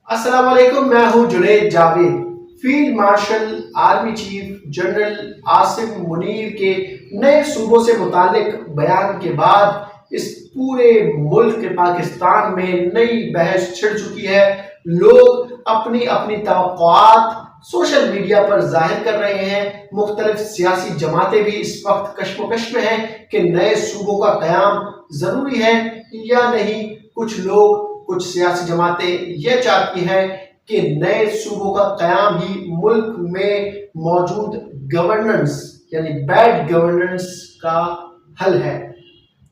अस्सलाम वालेकुम, मैं हूं Junaid Javed. Field marshal army chief general Asim Munir के नए सूबों से मुतालिक बयान के बाद इस पूरे मुल्क के पाकिस्तान में नई बहस छिड़ चुकी है। लोग अपनी अपनी तवक्कुआत सोशल मीडिया पर जाहिर कर रहे हैं। मुख्तलिफ सियासी जमातें भी इस वक्त कश्मकश में हैं कि नए सूबों का क़याम ज़रूरी है या नहीं। कुछ लोग, कुछ सियासी जमातें यह चाहती हैं कि नए सूबों का क़याम ही मुल्क में मौजूद गवर्नेंस यानी बैड गवर्नेंस का हल है,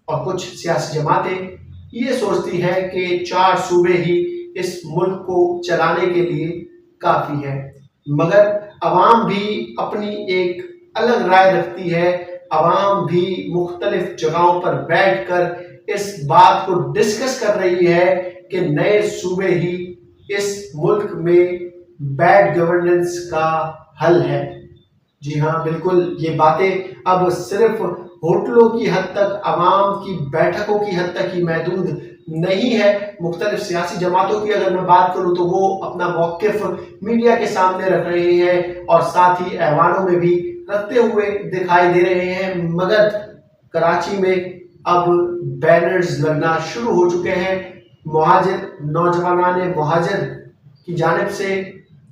और कुछ सियासी जमातें ये सोचती हैं कि 4 सूबे ही इस मुल्क को चलाने के लिए काफ़ी है। मगर अवाम भी अपनी एक अलग राय रखती है। अवाम भी मुख्तलिफ जगहों पर बैठकर इस बात को डिस्कस कर रही है कि नए सूबे ही इस मुल्क में बैड गवर्नेंस का हल है। जी हाँ, बिल्कुल, ये बातें अब सिर्फ होटलों की हद तक, अवाम की बैठकों की हद तक ही महदूद नहीं है। मुख्तलिफ सियासी जमातों की अगर मैं बात करूँ तो वो अपना मौक़िफ़ मीडिया के सामने रख रहे हैं और साथ ही ऐवानों में भी रखते हुए दिखाई दे रहे हैं। मगर कराची में अब बैनर्स लगना शुरू हो चुके हैं। मुहाजिर नौजवानान मुहाजिर की जानिब से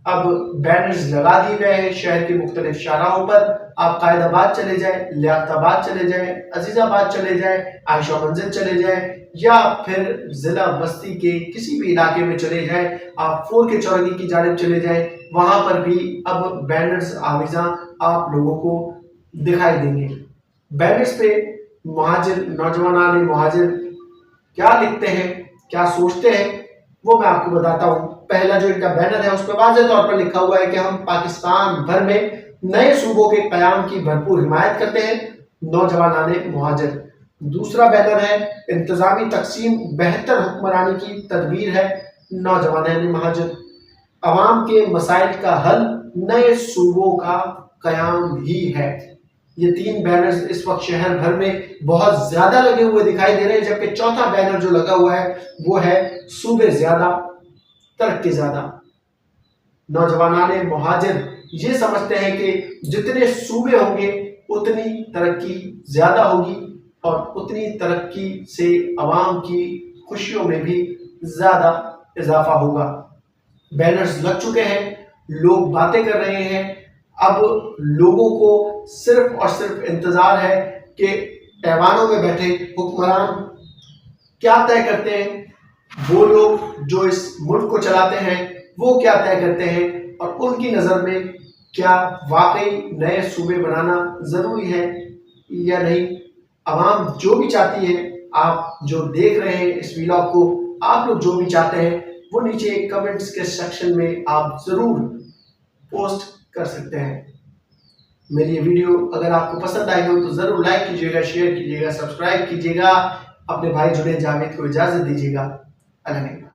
अब बैनर्स लगा दिए गए हैं शहर के मुख्तलिफ शाहराहों पर। आप कायदाबाद चले जाएं, लियाकताबाद चले जाएं, अजीज़ाबाद चले जाएं, आयशा मंजिल चले जाएं, या फिर ज़िला बस्ती के किसी भी इलाके में चले जाएं, आप फोर के चौरंगी की जानिब चले जाएं, वहाँ पर भी अब बैनर्स आविज़ां आप लोगों को दिखाई देंगे। बैनर्स पे मुहाजिर नौजवानान मुहाजिर क्या लिखते हैं, क्या सोचते हैं, वो मैं आपको बताता हूँ। पहला जो इनका बैनर है उस पर वाज़ेह तौर पर लिखा हुआ है कि हम पाकिस्तान भर में नए सूबों के क़याम की भरपूर हिमायत करते हैं, नौजवानाने मुहाजिर। दूसरा बैनर है इंतज़ामी तक़सीम बेहतर हुक्मरानी की तदबीर है, नौजवानाने मुहाजिर। अवाम के मसाइल का हल नए सूबों का क़याम ही है। ये 3 बैनर्स इस वक्त शहर भर में बहुत ज़्यादा लगे हुए दिखाई दे रहे हैं। जबकि चौथा बैनर जो लगा हुआ है वो है सूबे ज़्यादा तरक्की ज़्यादा। नौजवानाने मुहाजिर ये समझते हैं कि जितने सूबे होंगे उतनी तरक्की ज़्यादा होगी और उतनी तरक्की से अवाम की खुशियों में भी ज़्यादा इजाफा होगा। बैनर्स लग चुके हैं, लोग बातें कर रहे हैं। अब लोगों को सिर्फ और सिर्फ इंतज़ार है कि ऐवानों में बैठे हुक्मरान क्या तय करते हैं, वो लोग जो इस मुल्क को चलाते हैं वो क्या तय करते हैं, और उनकी नज़र में क्या वाकई नए सूबे बनाना ज़रूरी है या नहीं। अवाम जो भी चाहती है, आप जो देख रहे हैं इस वीलॉग को, आप लोग जो भी चाहते हैं वो नीचे कमेंट्स के सेक्शन में आप ज़रूर पोस्ट कर सकते हैं। मेरी ये वीडियो अगर आपको पसंद आई हो तो ज़रूर लाइक कीजिएगा, शेयर कीजिएगा, सब्सक्राइब कीजिएगा। अपने भाई जुनैद जावेद को इजाज़त दीजिएगा। अल्लाह।